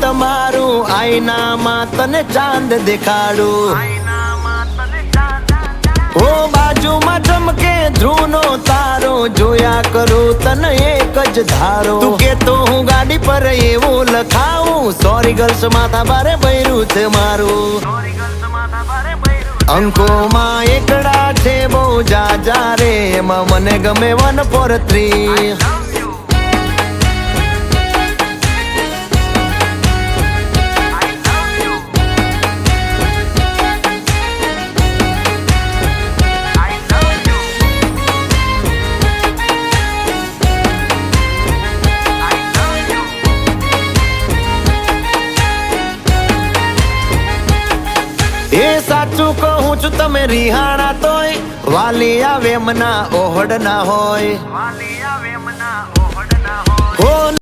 તમારું આઈનામાં તને ચાંદ દેખાડું ઓ બાજુમાં ચમકે ધ્રુવનો તારો જોયા કરું તને એક જ ધારો તું કે તો હું ગાડી પર એવું લખાવું સોરી ગર્લ્સ માથા ભારે ભર્યું છે મારું અંકોમાં એકડા છે બહુ જાજા રે એમાં મને ગમે 143 એ સાચું કહું છું તમે રિહાણા તોય વાલી આવે મના ઓહડ ના હોય હો